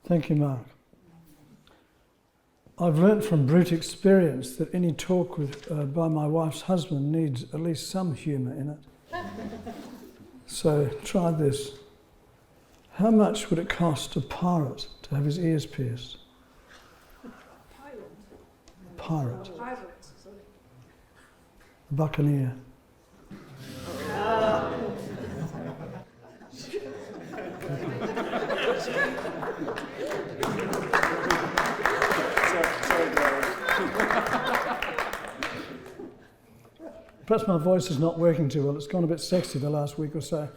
Thank you, Mark. I've learnt from brute experience that any talk by my wife's husband needs at least some humour in it. So try this. How much would it cost a pirate to have his ears pierced? Pirate. Buccaneer. Perhaps my voice is not working too well. It's gone a bit sexy the last week or so.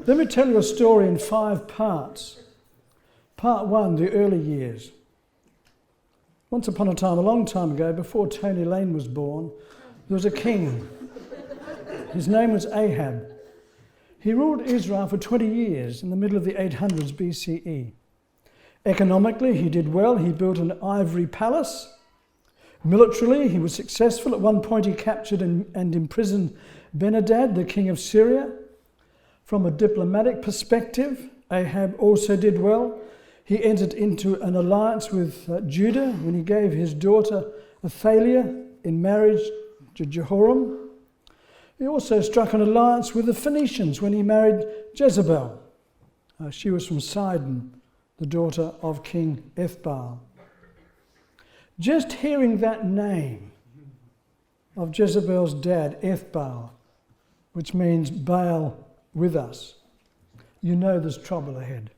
Let me tell you a story in 5 parts. Part 1, the early years. Once upon a time, a long time ago, before Tony Lane was born, there was a king. His name was Ahab. He ruled Israel for 20 years in the middle of the 800s BCE. Economically, he did well. He built an ivory palace. Militarily, he was successful. At one point, he captured and imprisoned Ben-Hadad, the king of Syria. From a diplomatic perspective, Ahab also did well. He entered into an alliance with Judah when he gave his daughter Athaliah in marriage to Jehoram. He also struck an alliance with the Phoenicians when he married Jezebel. She was from Sidon, the daughter of King Ethbaal. Just hearing that name of Jezebel's dad, Ethbaal, which means Baal with us, you know there's trouble ahead.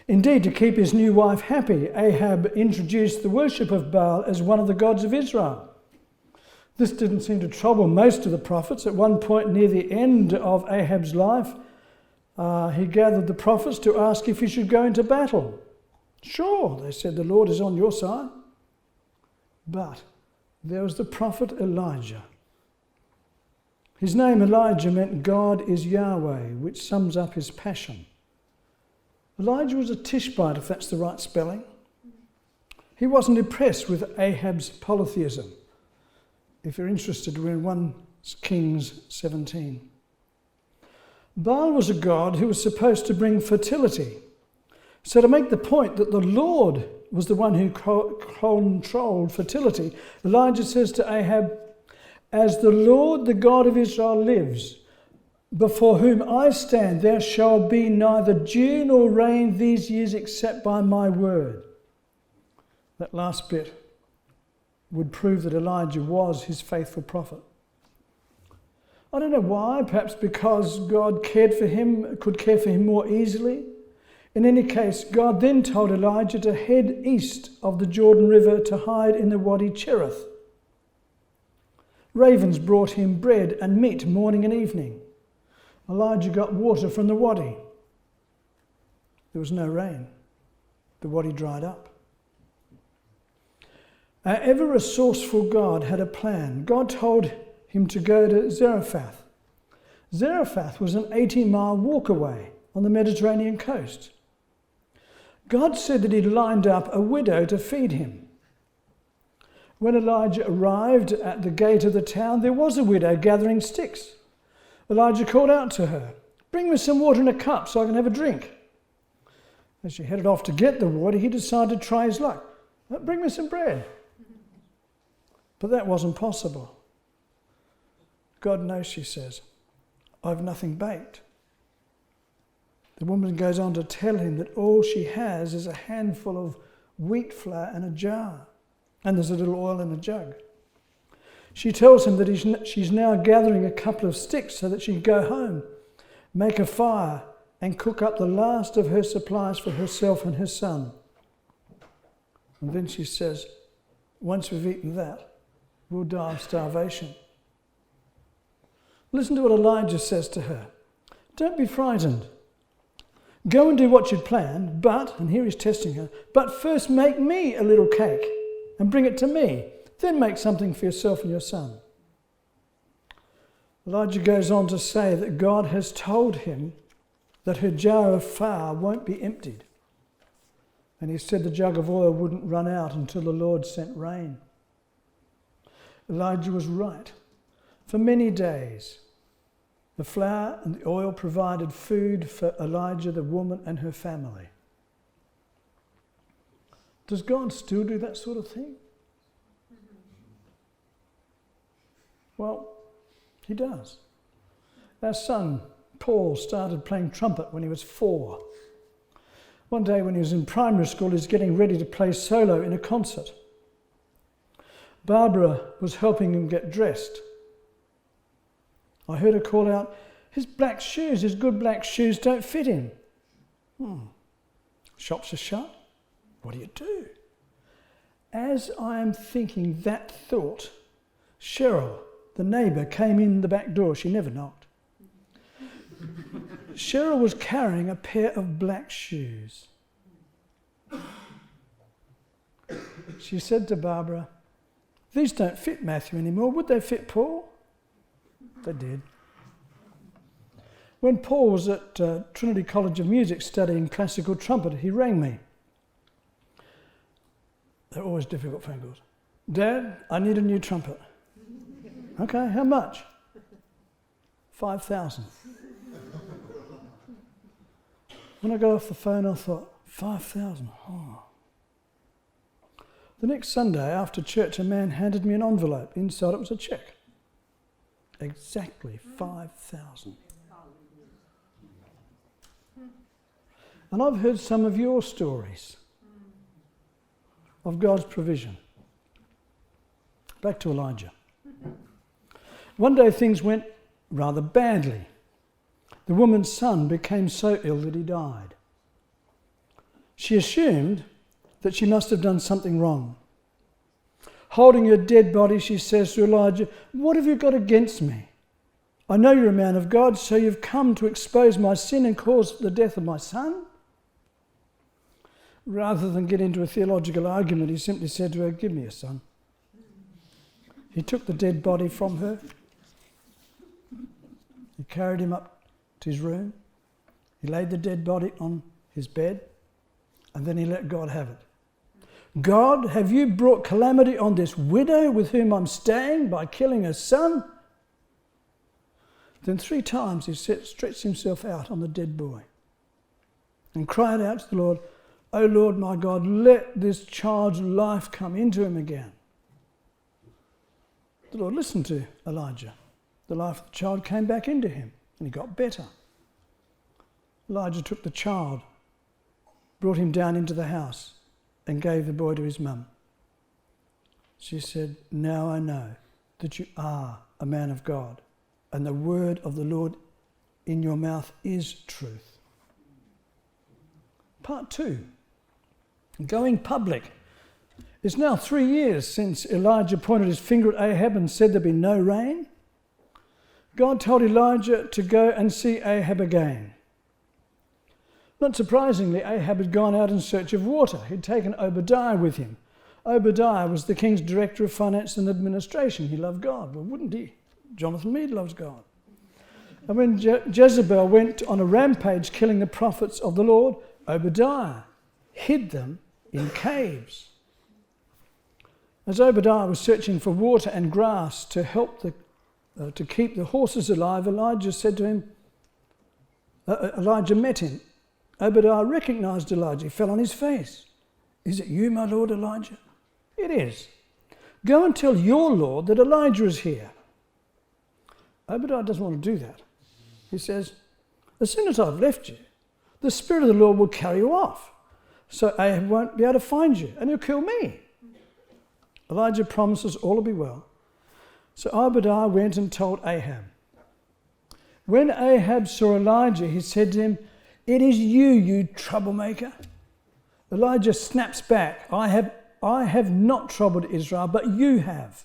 Indeed, to keep his new wife happy, Ahab introduced the worship of Baal as one of the gods of Israel. This didn't seem to trouble most of the prophets. At one point near the end of Ahab's life, he gathered the prophets to ask if he should go into battle. Sure, they said, the Lord is on your side. But there was the prophet Elijah. His name Elijah meant God is Yahweh, which sums up his passion. Elijah was a Tishbite, if that's the right spelling. He wasn't impressed with Ahab's polytheism. If you're interested, we're in 1 Kings 17. Baal was a god who was supposed to bring fertility. So to make the point that the Lord was the one who controlled fertility, Elijah says to Ahab, "As the Lord, the God of Israel, lives, before whom I stand, there shall be neither dew nor rain these years except by my word." That last bit would prove that Elijah was his faithful prophet. I don't know why, perhaps because God could care for him more easily. In any case, God then told Elijah to head east of the Jordan River to hide in the Wadi Cherith. Ravens brought him bread and meat morning and evening. Elijah got water from the wadi. There was no rain. The wadi dried up. Our ever-resourceful God had a plan. God told him to go to Zarephath. Zarephath was an 80-mile walk away on the Mediterranean coast. God said that he'd lined up a widow to feed him. When Elijah arrived at the gate of the town, there was a widow gathering sticks. Elijah called out to her, "Bring me some water in a cup so I can have a drink." As she headed off to get the water, he decided to try his luck. "Bring me some bread." But that wasn't possible. "God knows," she says, "I've nothing baked." The woman goes on to tell him that all she has is a handful of wheat flour and a jar, and there's a little oil in a jug. She tells him that she's now gathering a couple of sticks so that she can go home, make a fire, and cook up the last of her supplies for herself and her son. And then she says, "Once we've eaten that, we'll die of starvation." Listen to what Elijah says to her. "Don't be frightened. Go and do what you'd planned, but," and here he's testing her, "but first make me a little cake and bring it to me. Then make something for yourself and your son." Elijah goes on to say that God has told him that her jar of flour won't be emptied. And he said the jug of oil wouldn't run out until the Lord sent rain. Elijah was right. For many days, the flour and the oil provided food for Elijah, the woman, and her family. Does God still do that sort of thing? Well, he does. Our son, Paul, started playing trumpet when he was 4. One day when he was in primary school, he was getting ready to play solo in a concert. Barbara was helping him get dressed. I heard her call out, his black shoes, his good black shoes don't fit him. Shops are shut. What do? As I am thinking that thought, Cheryl, the neighbour, came in the back door. She never knocked. Cheryl was carrying a pair of black shoes. She said to Barbara, these don't fit Matthew anymore. Would they fit Paul? They did. When Paul was at Trinity College of Music studying classical trumpet, he rang me. They're always difficult phone calls. Dad, I need a new trumpet. Okay, how much? 5,000. When I got off the phone, I thought, 5,000? Oh. The next Sunday after church, a man handed me an envelope. Inside it was a cheque. Exactly 5,000. And I've heard some of your stories of God's provision. Back to Elijah. One day things went rather badly. The woman's son became so ill that he died. She assumed that she must have done something wrong. Holding her dead body, she says to Elijah, what have you got against me? I know you're a man of God, so you've come to expose my sin and cause the death of my son? Rather than get into a theological argument, he simply said to her, give me a son. He took the dead body from her. He carried him up to his room. He laid the dead body on his bed, and then he let God have it. God, have you brought calamity on this widow with whom I'm staying by killing her son? Then 3 times he stretched himself out on the dead boy and cried out to the Lord, O Lord my God, let this child's life come into him again. The Lord listened to Elijah. The life of the child came back into him and he got better. Elijah took the child, brought him down into the house and gave the boy to his mum. She said, now I know that you are a man of God and the word of the Lord in your mouth is truth. Part 2. Going public. It's now 3 years since Elijah pointed his finger at Ahab and said there'd be no rain. God told Elijah to go and see Ahab again. Not surprisingly, Ahab had gone out in search of water. He'd taken Obadiah with him. Obadiah was the king's director of finance and administration. He loved God. Well, wouldn't he? Jonathan Meade loves God. And when Jezebel went on a rampage killing the prophets of the Lord, Obadiah hid them in caves. As Obadiah was searching for water and grass to help to keep the horses alive, Elijah met him. Obadiah recognized Elijah. He fell on his face. Is it you, my Lord Elijah? It is. Go and tell your Lord that Elijah is here. Obadiah doesn't want to do that. He says, as soon as I've left you, the Spirit of the Lord will carry you off. So Ahab won't be able to find you and he'll kill me. Elijah promises all will be well. So Obadiah went and told Ahab. When Ahab saw Elijah, he said to him, it is you, you troublemaker. Elijah snaps back. I have not troubled Israel, but you have,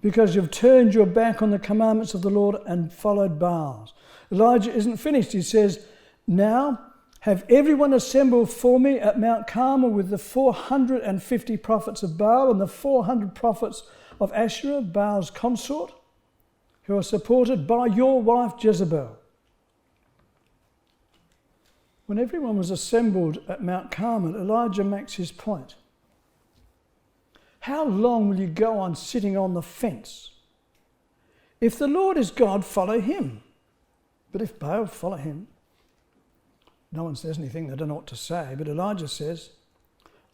because you've turned your back on the commandments of the Lord and followed Baals. Elijah isn't finished. He says, now have everyone assembled for me at Mount Carmel with the 450 prophets of Baal and the 400 prophets of Asherah, Baal's consort, who are supported by your wife Jezebel. When everyone was assembled at Mount Carmel, Elijah makes his point. How long will you go on sitting on the fence? If the Lord is God, follow him. But if Baal, follow him. No one says anything they don't know what to say, but Elijah says,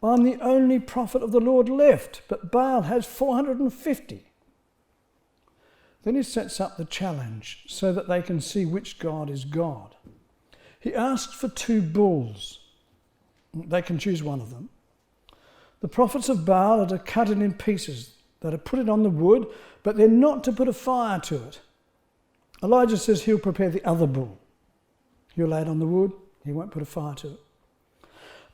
I'm the only prophet of the Lord left, but Baal has 450. Then he sets up the challenge so that they can see which God is God. He asks for 2 bulls. They can choose one of them. The prophets of Baal are to cut it in pieces. They're to put it on the wood, but they're not to put a fire to it. Elijah says he'll prepare the other bull. He'll lay it on the wood. He won't put a fire to it.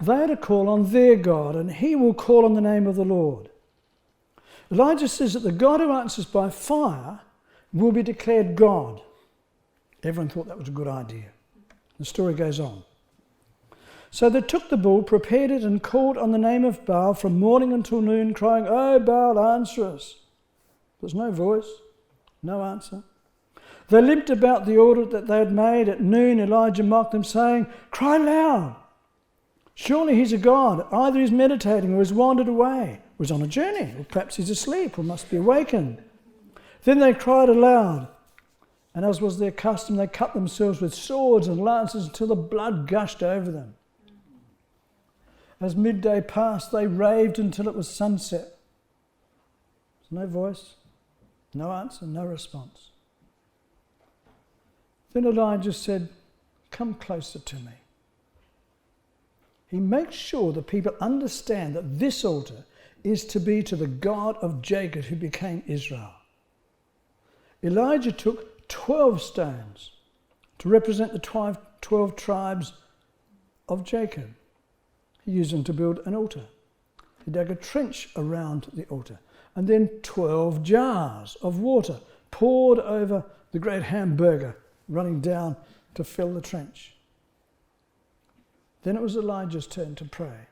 They are to call on their God, and he will call on the name of the Lord. Elijah says that the God who answers by fire will be declared God. Everyone thought that was a good idea. The story goes on. So they took the bull, prepared it, and called on the name of Baal from morning until noon, crying, "Oh, Baal, answer us." There's no voice, no answer. They limped about the order that they had made. At noon, Elijah mocked them, saying, "Cry loud. Surely he's a god. Either he's meditating or he's wandered away, or he's on a journey, or perhaps he's asleep or must be awakened." Then they cried aloud, and as was their custom, they cut themselves with swords and lances until the blood gushed over them. As midday passed, they raved until it was sunset. There's no voice, no answer, no response. Then Elijah said, "Come closer to me." He makes sure the people understand that this altar is to be to the God of Jacob who became Israel. Elijah took 12 stones to represent the 12 tribes of Jacob. He used them to build an altar. He dug a trench around the altar, and then 12 jars of water poured over the great hamburger running down to fill the trench. Then it was Elijah's turn to pray.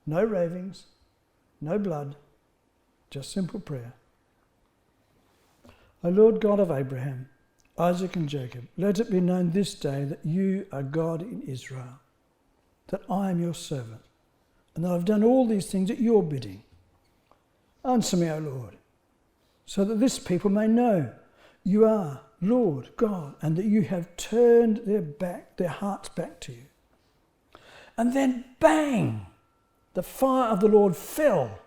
No ravings, no blood, just simple prayer. O Lord God of Abraham, Isaac and Jacob, let it be known this day that you are God in Israel, that I am your servant, and that I've done all these things at your bidding. Answer me, O Lord, so that this people may know you are Lord God, and that you have turned their hearts back to you. And then bang, the fire of the Lord fell.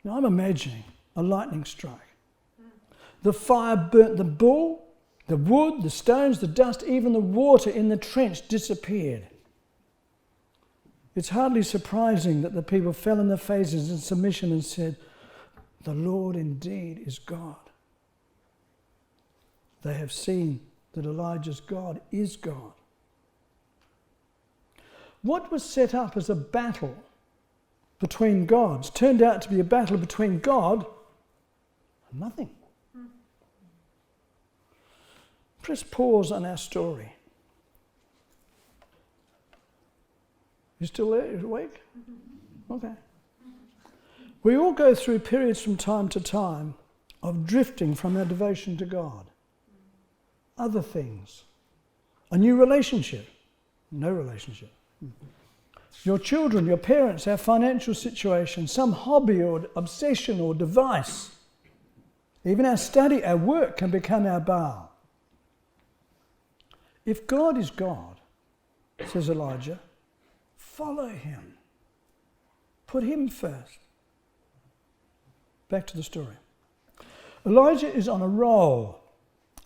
Now I'm imagining a lightning strike. The fire burnt the bull, the wood, the stones, the dust, even the water in the trench disappeared. It's hardly surprising that the people fell on their faces in submission and said, "The Lord indeed is God." They have seen that Elijah's God is God. What was set up as a battle between gods turned out to be a battle between God and nothing. Press pause on our story. You still there? You awake? Okay. We all go through periods from time to time of drifting from our devotion to God. Other things. A new relationship. No relationship. Your children, your parents, our financial situation, some hobby or obsession or device. Even our study, our work can become our Baal. If God is God, says Elijah, follow him. Put him first. Back to the story. Elijah is on a roll.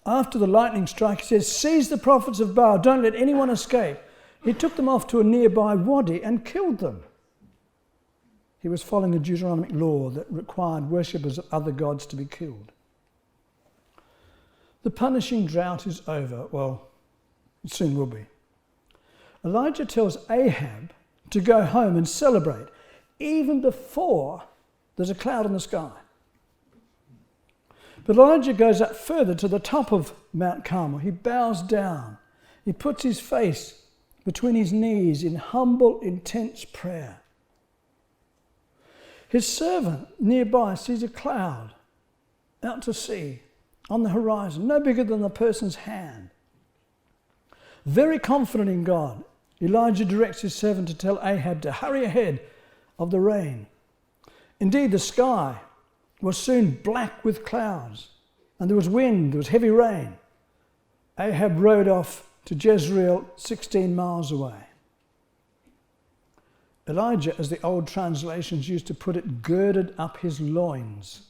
After the lightning strike, he says, "Seize the prophets of Baal, don't let anyone escape." He took them off to a nearby wadi and killed them. He was following the Deuteronomic law that required worshippers of other gods to be killed. The punishing drought is over. Well, it soon will be. Elijah tells Ahab to go home and celebrate, even before there's a cloud in the sky. But Elijah goes up further to the top of Mount Carmel. He bows down. He puts his face between his knees in humble, intense prayer. His servant nearby sees a cloud out to sea on the horizon, no bigger than the person's hand. Very confident in God, Elijah directs his servant to tell Ahab to hurry ahead of the rain. Indeed, the sky was soon black with clouds, and there was wind, there was heavy rain. Ahab rode off to Jezreel, 16 miles away. Elijah, as the old translations used to put it, girded up his loins.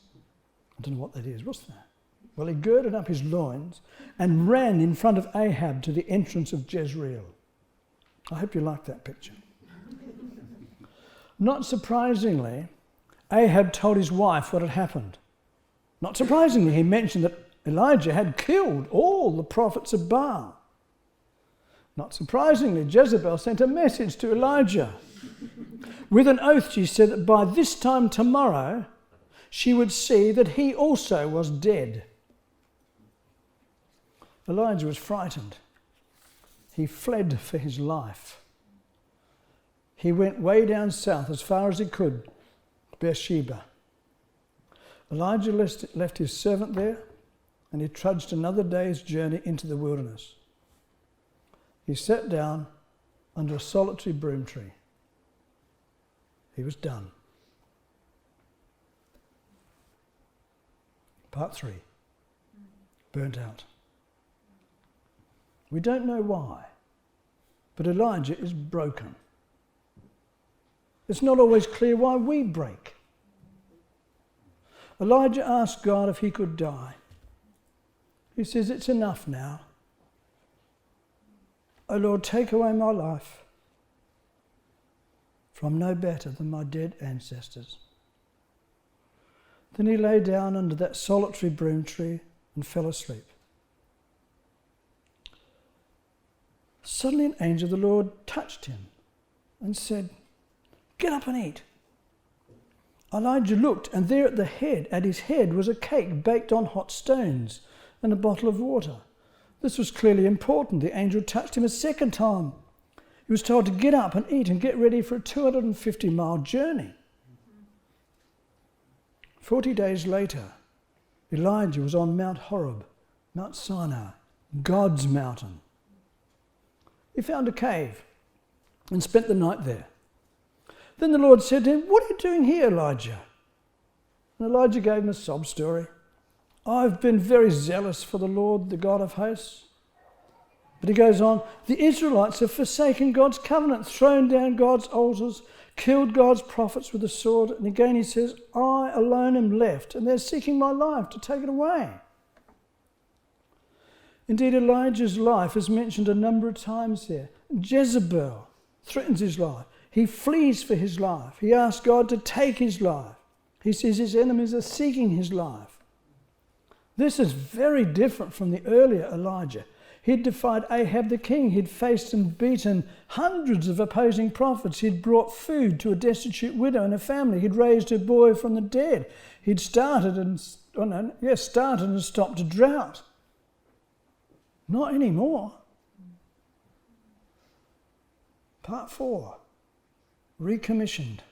I don't know what that is. What's that? Well, he girded up his loins and ran in front of Ahab to the entrance of Jezreel. I hope you like that picture. Not surprisingly, Ahab told his wife what had happened. Not surprisingly, he mentioned that Elijah had killed all the prophets of Baal. Not surprisingly, Jezebel sent a message to Elijah. With an oath, she said that by this time tomorrow, she would see that he also was dead. Elijah was frightened. He fled for his life. He went way down south as far as he could, to Beersheba. Elijah left his servant there, and he trudged another day's journey into the wilderness. He sat down under a solitary broom tree. He was done. Part 3. Burnt out. We don't know why, but Elijah is broken. It's not always clear why we break. Elijah asked God if he could die. He says, "It's enough now. O Lord, take away my life, for I'm no better than my dead ancestors." Then he lay down under that solitary broom tree and fell asleep. Suddenly an angel of the Lord touched him and said, "Get up and eat." Elijah looked, and there at his head was a cake baked on hot stones and a bottle of water. This was clearly important. The angel touched him a second time. He was told to get up and eat and get ready for a 250-mile journey. 40 days later, Elijah was on Mount Horeb, Mount Sinai, God's mountain. He found a cave and spent the night there. Then the Lord said to him, "What are you doing here, Elijah?" And Elijah gave him a sob story. "I've been very zealous for the Lord, the God of hosts." But he goes on, "The Israelites have forsaken God's covenant, thrown down God's altars, killed God's prophets with the sword." And again he says, "I alone am left, and they're seeking my life to take it away." Indeed, Elijah's life is mentioned a number of times here. Jezebel threatens his life. He flees for his life. He asks God to take his life. He says his enemies are seeking his life. This is very different from the earlier Elijah. He'd defied Ahab the king. He'd faced and beaten hundreds of opposing prophets. He'd brought food to a destitute widow and a family. He'd raised her boy from the dead. He'd started and stopped a drought. Not anymore. Part 4. Recommissioned.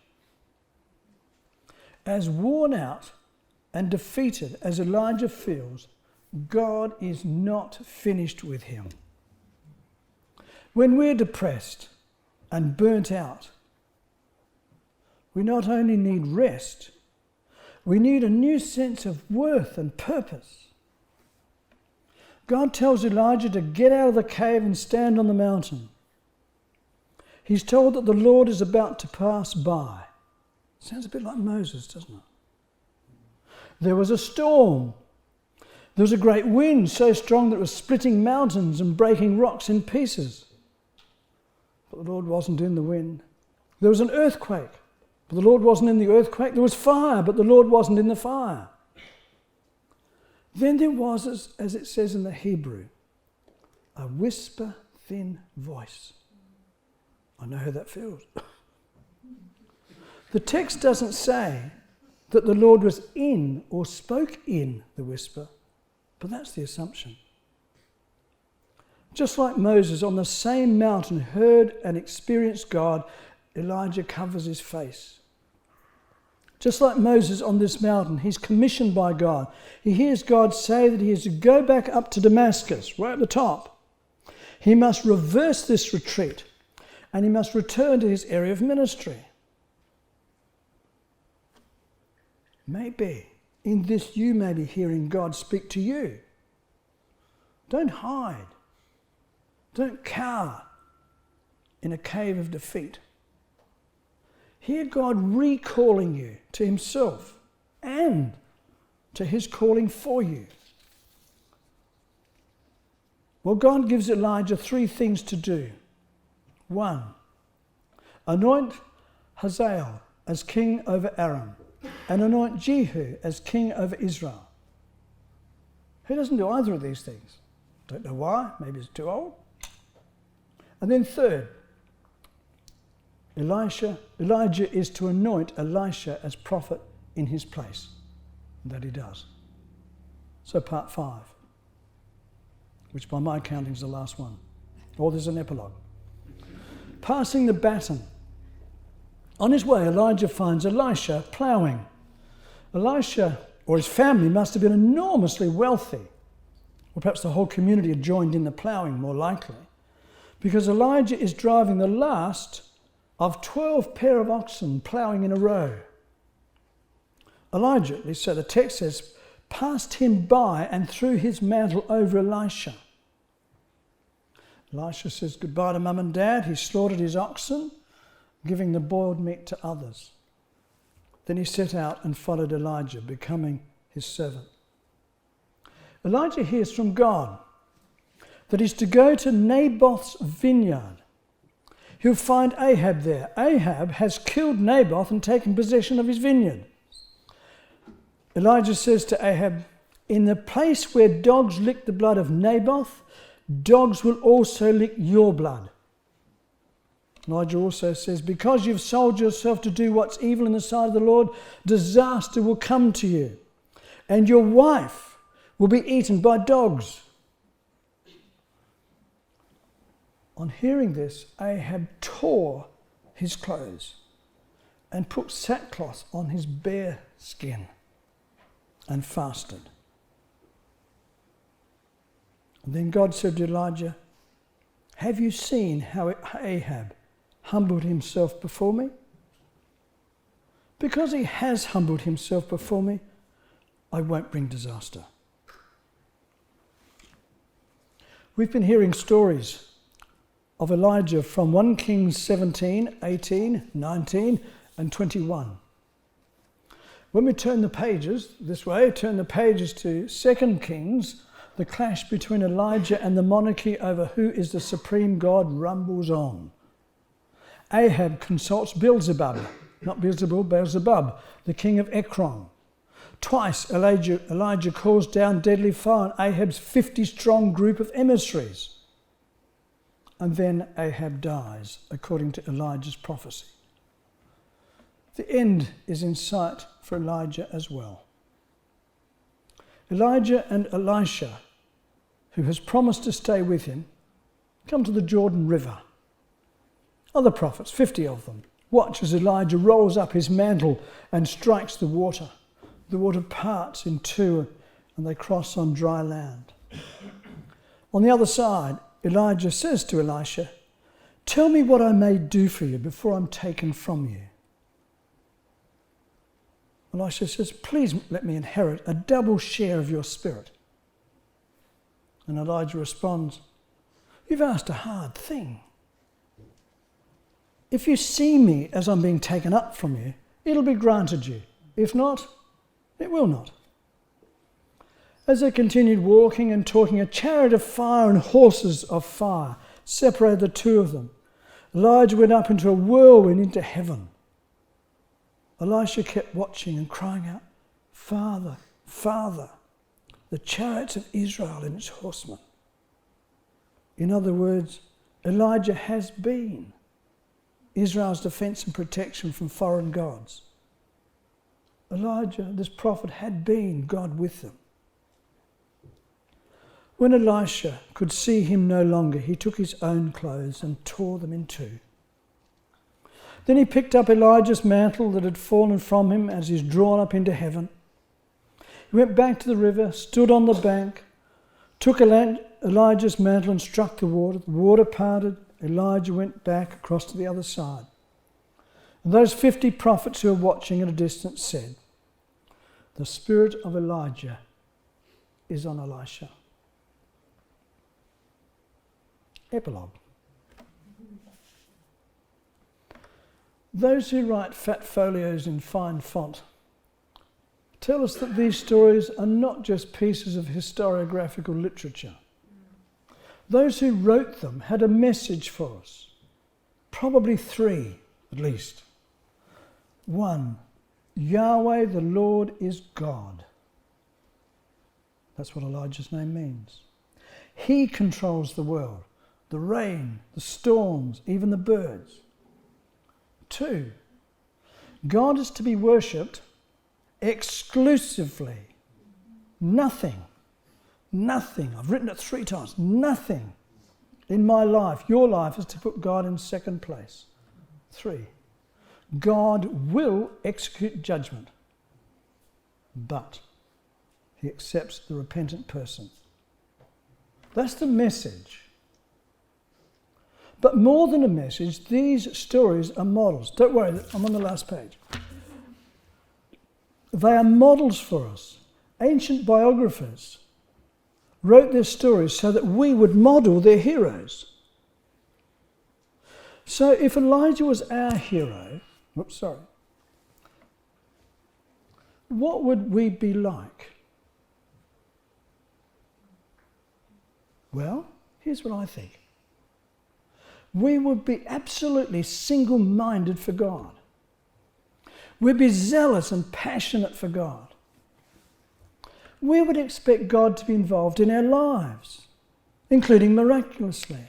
As worn out and defeated as Elijah feels, God is not finished with him. When we're depressed and burnt out, we not only need rest, we need a new sense of worth and purpose. God tells Elijah to get out of the cave and stand on the mountain. He's told that the Lord is about to pass by. Sounds a bit like Moses, doesn't it? There was a storm. There was a great wind so strong that it was splitting mountains and breaking rocks in pieces. But the Lord wasn't in the wind. There was an earthquake, but the Lord wasn't in the earthquake. There was fire, but the Lord wasn't in the fire. Then there was, as it says in the Hebrew, a whisper-thin voice. I know how that feels. The text doesn't say that the Lord was in or spoke in the whisper, but that's the assumption. Just like Moses on the same mountain heard and experienced God, Elijah covers his face. Just like Moses on this mountain, he's commissioned by God. He hears God say that he is to go back up to Damascus, right at the top. He must reverse this retreat, and he must return to his area of ministry. Maybe in this you may be hearing God speak to you. Don't hide. Don't cower in a cave of defeat. Hear God recalling you to himself and to his calling for you. Well, God gives Elijah 3 things to do. 1, anoint Hazael as king over Aram and anoint Jehu as king over Israel. He doesn't do either of these things. Don't know why, maybe he's too old. And then 3rd, Elijah is to anoint Elisha as prophet in his place. And that he does. So part 5, which by my counting is the last one. Or there's an epilogue. Passing the baton. On his way, Elijah finds Elisha ploughing. Elisha, or his family, must have been enormously wealthy. Or perhaps the whole community had joined in the ploughing, more likely. Because Elijah is driving the last of 12 pair of oxen ploughing in a row. Elijah, at least so the text says, passed him by and threw his mantle over Elisha. Elisha says goodbye to mum and dad. He slaughtered his oxen, giving the boiled meat to others. Then he set out and followed Elijah, becoming his servant. Elijah hears from God that he's to go to Naboth's vineyard. He'll find Ahab there. Ahab has killed Naboth and taken possession of his vineyard. Elijah says to Ahab, in the place where dogs lick the blood of Naboth, dogs will also lick your blood. Elijah also says, because you've sold yourself to do what's evil in the sight of the Lord, disaster will come to you, and your wife will be eaten by dogs. On hearing this, Ahab tore his clothes and put sackcloth on his bare skin and fasted. And then God said to Elijah, have you seen how Ahab humbled himself before me? Because he has humbled himself before me, I won't bring disaster. We've been hearing stories of Elijah from 1 Kings 17, 18, 19 and 21. When we turn the pages this way, turn the pages to 2 Kings, the clash between Elijah and the monarchy over who is the supreme God rumbles on. Ahab consults Beelzebub, not Beelzebub, Beelzebub, the king of Ekron. Twice Elijah calls down deadly fire on Ahab's 50-strong group of emissaries. And then Ahab dies, according to Elijah's prophecy. The end is in sight for Elijah as well. Elijah and Elisha, who has promised to stay with him, come to the Jordan River. Other prophets, 50 of them, watch as Elijah rolls up his mantle and strikes the water. The water parts in two and they cross on dry land. On the other side, Elijah says to Elisha, tell me what I may do for you before I'm taken from you. Elisha says, please let me inherit a double share of your spirit. And Elijah responds, you've asked a hard thing. If you see me as I'm being taken up from you, it'll be granted you. If not, it will not. As they continued walking and talking, a chariot of fire and horses of fire separated the two of them. Elijah went up into a whirlwind into heaven. Elisha kept watching and crying out, Father, Father, the chariots of Israel and its horsemen. In other words, Elijah has been Israel's defense and protection from foreign gods. Elijah, this prophet, had been God with them. When Elisha could see him no longer, he took his own clothes and tore them in two. Then he picked up Elijah's mantle that had fallen from him as he's drawn up into heaven. He went back to the river, stood on the bank, took Elijah's mantle and struck the water. The water parted. Elijah went back across to the other side. And those 50 prophets who were watching at a distance said, the spirit of Elijah is on Elisha. Epilogue. Those who write fat folios in fine font tell us that these stories are not just pieces of historiographical literature. Those who wrote them had a message for us, probably three at least. One, Yahweh the Lord is God. That's what Elijah's name means. He controls the world, the rain, the storms, even the birds. Two, God is to be worshipped exclusively. Nothing, I've written it 3 times, nothing in my life, your life, is to put God in second place. 3, God will execute judgment, but he accepts the repentant person. That's the message. But more than a message, these stories are models. Don't worry, I'm on the last page. They are models for us. Ancient biographers wrote their stories so that we would model their heroes. So if Elijah was our hero, what would we be like? Well, here's what I think. We would be absolutely single-minded for God. We'd be zealous and passionate for God. We would expect God to be involved in our lives, including miraculously.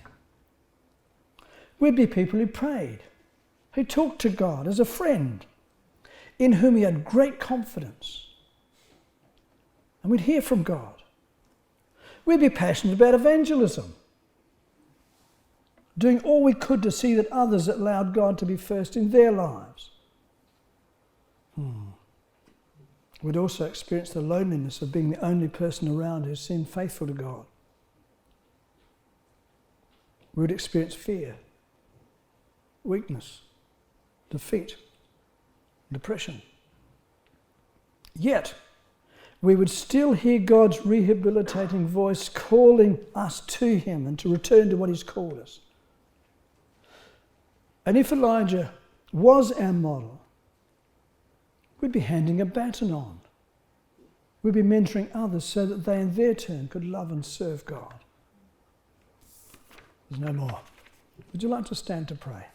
We'd be people who prayed, who talked to God as a friend, in whom we had great confidence. And we'd hear from God. We'd be passionate about evangelism, doing all we could to see that others allowed God to be first in their lives. We'd also experience the loneliness of being the only person around who seemed faithful to God. We'd experience fear, weakness, defeat, depression. Yet, we would still hear God's rehabilitating voice calling us to him and to return to what he's called us. And if Elijah was our model, we'd be handing a baton on. We'd be mentoring others so that they in their turn could love and serve God. There's no more. Would you like to stand to pray?